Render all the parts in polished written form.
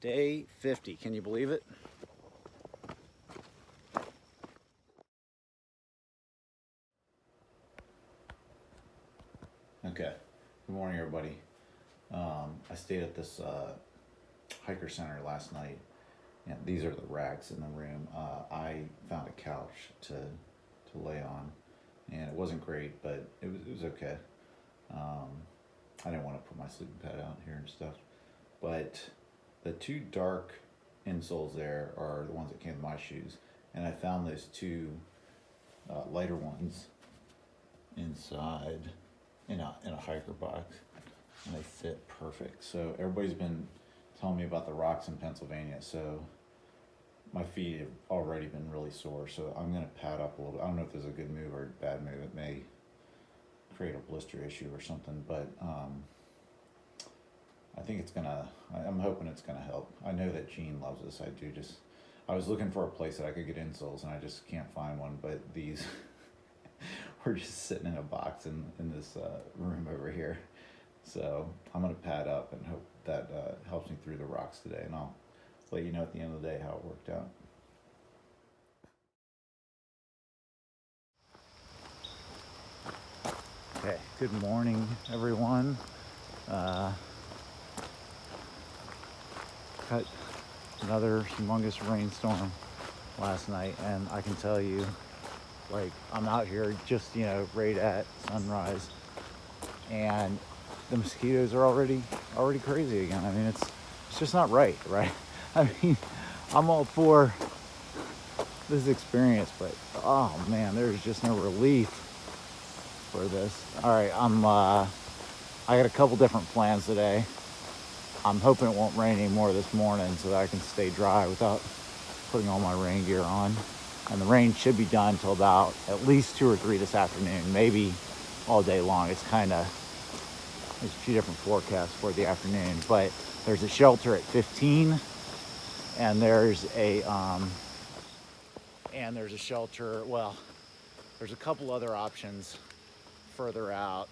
Day 50, can you believe it? Okay, good morning everybody. I stayed at this hiker center last night, and these are the racks in the room. I found a couch to lay on, and it wasn't great, but it was okay. I didn't want to put my sleeping pad out here and stuff, but the two dark insoles there are the ones that came with my shoes, and I found those two lighter ones inside in a hiker box, and they fit perfect. So everybody's been telling me about the rocks in Pennsylvania, so my feet have already been really sore, so I'm gonna pad up a little bit. I don't know if this is a good move or a bad move. It may create a blister issue or something, but I think it's gonna, I'm hoping it's gonna help. I know that Gene loves this. I was looking for a place that I could get insoles, and I just can't find one, but these we're just sitting in a box in this room over here. So I'm gonna pad up and hope that helps me through the rocks today, and I'll let you know at the end of the day how it worked out. Okay, good morning everyone. Cut another humongous rainstorm last night, and I can tell you, like, I'm out here just, right at sunrise, and the mosquitoes are already crazy again. I mean, it's just not right? I mean, I'm all for this experience, but oh man, there's just no relief for this. All right, I got a couple different plans today. I'm hoping it won't rain anymore this morning so that I can stay dry without putting all my rain gear on. And the rain should be done till about at least 2 or 3 this afternoon, maybe all day long. There's a few different forecasts for the afternoon, but there's a shelter at 15, and there's a shelter, well, there's a couple other options further out,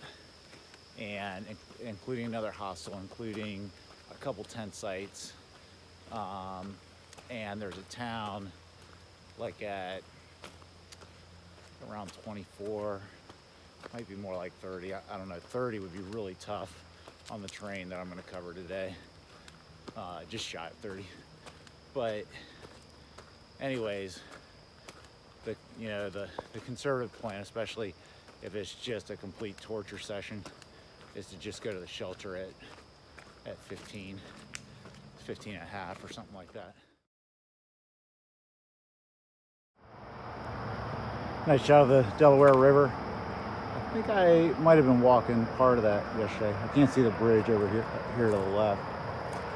and including another hostel, including a couple tent sites, and there's a town like at around 24, might be more like 30. I don't know. 30 would be really tough on the terrain that I'm going to cover today. Just shy of 30. But anyways, the conservative plan, especially if it's just a complete torture session, is to just go to the shelter at 15 and a half or something like that. Nice shot of the Delaware River. I think I might have been walking part of that yesterday. I can't see the bridge over here to the left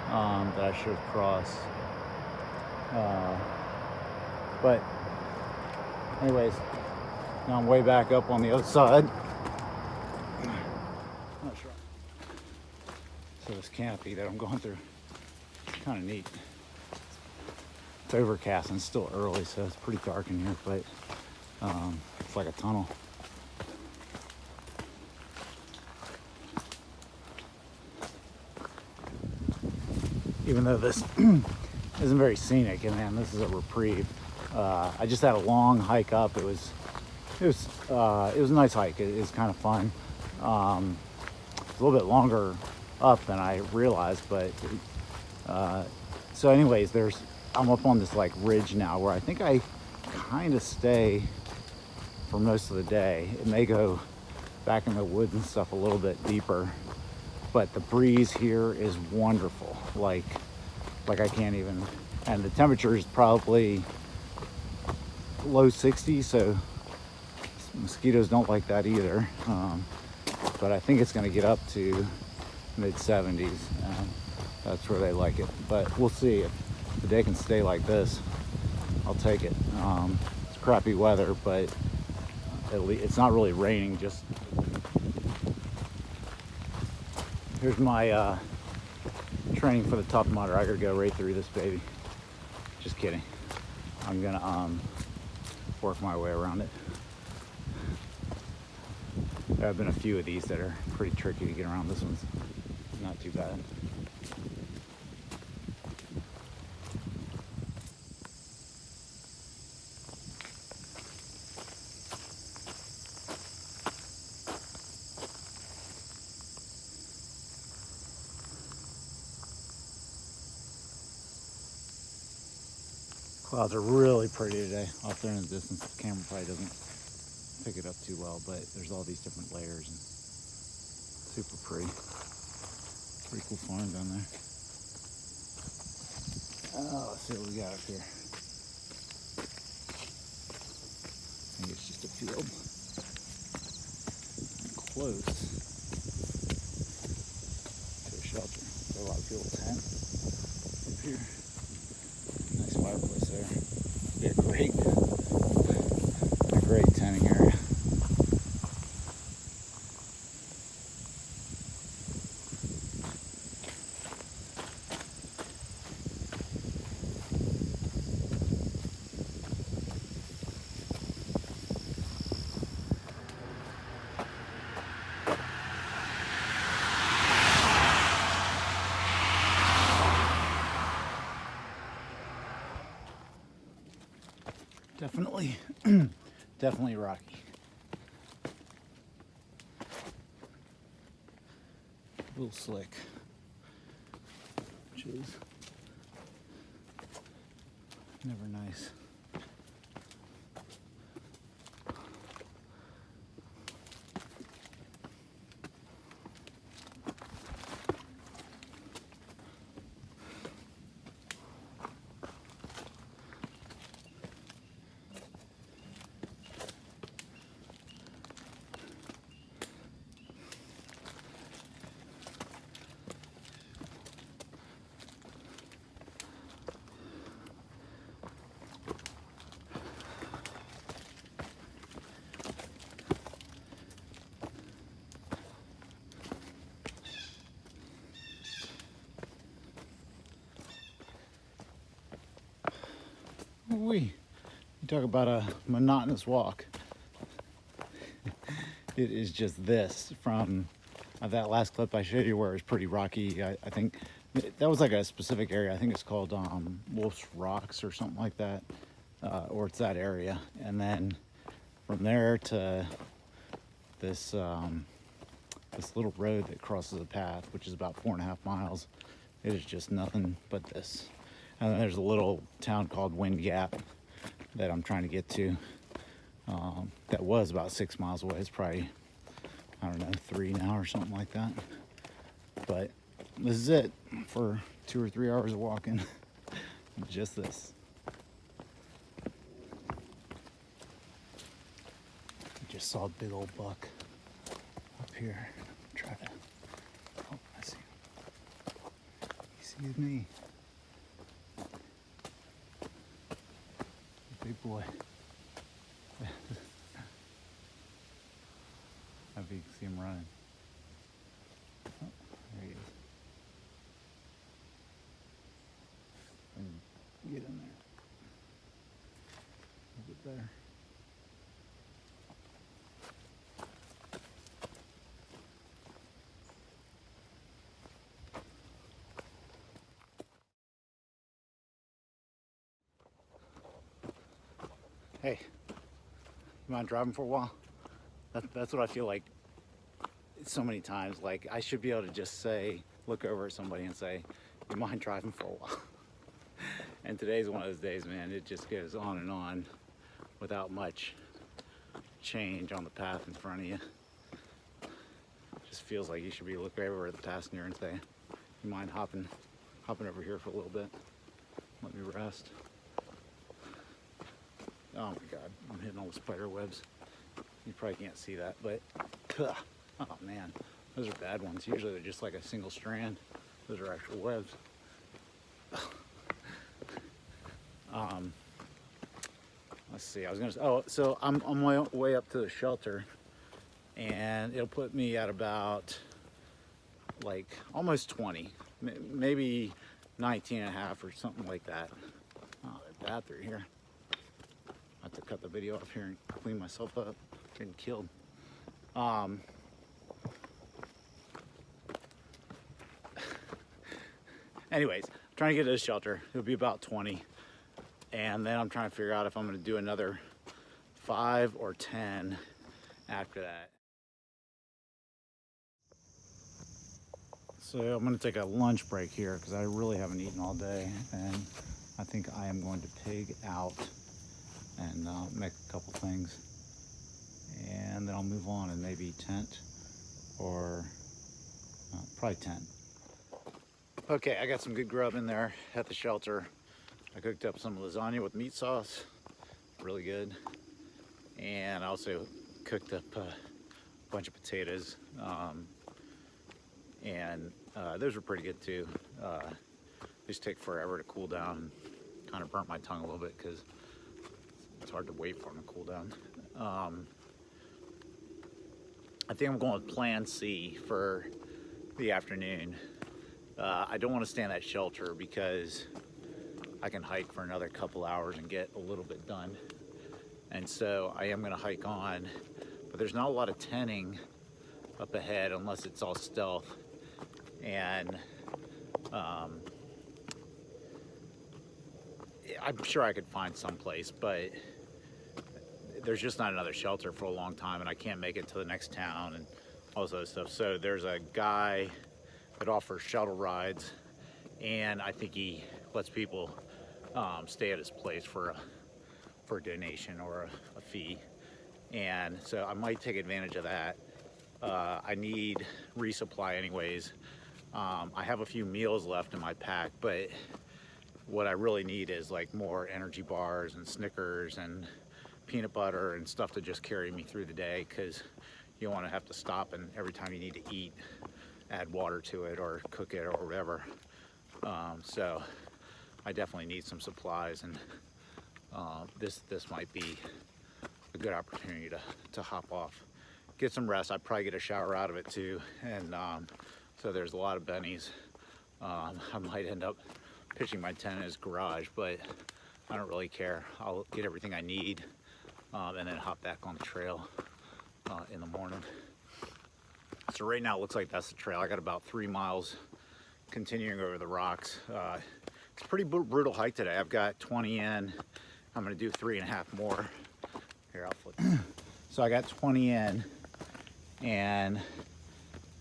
that I should have crossed. But anyways, now I'm way back up on the other side. Not sure. So this canopy that I'm going through, it's kind of neat. It's overcast and it's still early, so it's pretty dark in here, but it's like a tunnel. Even though this isn't very scenic, and man, this is a reprieve. I just had a long hike up. It was a nice hike. It's kind of fun. It's a little bit longer up than I realized, but so anyways, I'm up on this like ridge now where I think I kind of stay for most of the day. It may go back in the woods and stuff a little bit deeper, but the breeze here is wonderful. Like I can't even, and the temperature is probably low 60s, so mosquitoes don't like that either. But I think it's going to get up to mid 70s. That's where they like it. But we'll see. If the day can stay like this, I'll take it. It's crappy weather, but at least it's not really raining. Just here's my training for the Tough Mudder. I gotta go right through this baby. Just kidding. I'm gonna work my way around it. There have been a few of these that are pretty tricky to get around. This one's not too bad. Clouds are really pretty today. Off there in the distance, the camera probably doesn't pick it up too well, but there's all these different layers and super pretty. Pretty cool farm down there. Oh, let's see what we got up here. I think it's just a field. I'm close to a shelter. So a lot of people tent up here. Nice fireplace there. Be a great tenting area. Definitely, definitely rocky. A little slick, which is never nice. You talk about a monotonous walk. It is just this from that last clip I showed you where it was pretty rocky. I think that was like a specific area. I think it's called Wolf's Rocks or something like that, or it's that area. And then from there to this this little road that crosses a path, which is about 4.5 miles. It is just nothing but this. And then there's a little town called Wind Gap that I'm trying to get to. That was about 6 miles away. It's probably, I don't know, 3 now or something like that. But this is it for 2 or 3 hours of walking. Just this. Just saw a big old buck up here. Try to, oh, I see him. He sees me. Big boy. I hope you can see him running. Oh, there he is. Get in there. A bit better. Hey, you mind driving for a while? That's what I feel like so many times. Like, I should be able to just say, look over at somebody and say, you mind driving for a while? And today's one of those days, man. It just goes on and on without much change on the path in front of you. It just feels like you should be looking over at the passenger and say, you mind hopping over here for a little bit? Let me rest. Oh my God, I'm hitting all the spider webs. You probably can't see that, but oh man, those are bad ones. Usually they're just like a single strand. Those are actual webs. Let's see, I was gonna, so I'm on my way up to the shelter and it'll put me at about like almost 20, maybe 19 and a half or something like that. Oh, they're bad through here. I have to cut the video off here and clean myself up. Getting killed. Anyways, I'm trying to get to the shelter. It'll be about 20. And then I'm trying to figure out if I'm going to do another 5 or 10 after that. So I'm going to take a lunch break here because I really haven't eaten all day. And I think I am going to pig out and make a couple things, and then I'll move on and maybe tent or probably tent. Okay, I got some good grub in there at the shelter. I cooked up some lasagna with meat sauce, really good. And I also cooked up a bunch of potatoes, and those were pretty good too. They just take forever to cool down. Kind of burnt my tongue a little bit because it's hard to wait for them to cool down. I think I'm going with plan C for the afternoon. I don't want to stay in that shelter because I can hike for another couple hours and get a little bit done. And so I am going to hike on, but there's not a lot of tenting up ahead unless it's all stealth. And I'm sure I could find someplace, but there's just not another shelter for a long time, and I can't make it to the next town and all this other stuff. So there's a guy that offers shuttle rides, and I think he lets people stay at his place for a donation or a fee. And so I might take advantage of that. I need resupply anyways. I have a few meals left in my pack, but what I really need is like more energy bars and Snickers and peanut butter and stuff to just carry me through the day, because you don't want to have to stop and every time you need to eat add water to it or cook it or whatever. So I definitely need some supplies, and this might be a good opportunity to hop off, get some rest. I'd probably get a shower out of it too, and so there's a lot of bennies. I might end up pitching my tent in his garage, but I don't really care. I'll get everything I need and then hop back on the trail in the morning. So right now it looks like that's the trail. I got about 3 miles continuing over the rocks. It's a pretty brutal hike today. I've got 20 in. I'm gonna do 3.5 more. Here, I'll flip. So I got 20 in, and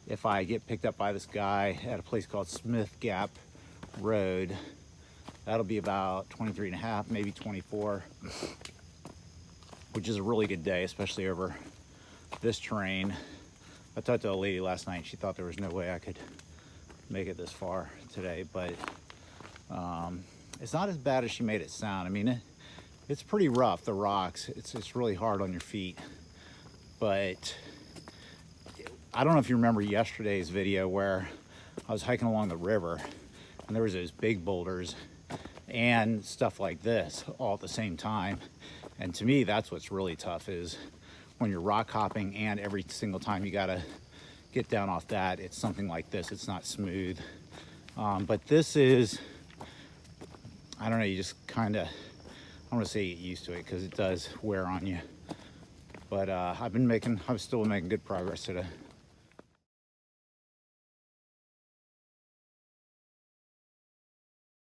if I get picked up by this guy at a place called Smith Gap Road, that'll be about 23.5, maybe 24, which is a really good day, especially over this terrain. I talked to a lady last night. She thought there was no way I could make it this far today, but it's not as bad as she made it sound. I mean, it's pretty rough, the rocks. It's really hard on your feet, but I don't know if you remember yesterday's video where I was hiking along the river and there was those big boulders and stuff like this all at the same time. And to me, that's what's really tough, is when you're rock hopping and every single time you gotta get down off that, it's something like this. It's not smooth. But this is, I don't know, you just kind of, I want to say get used to it because it does wear on you. But I'm still making good progress today.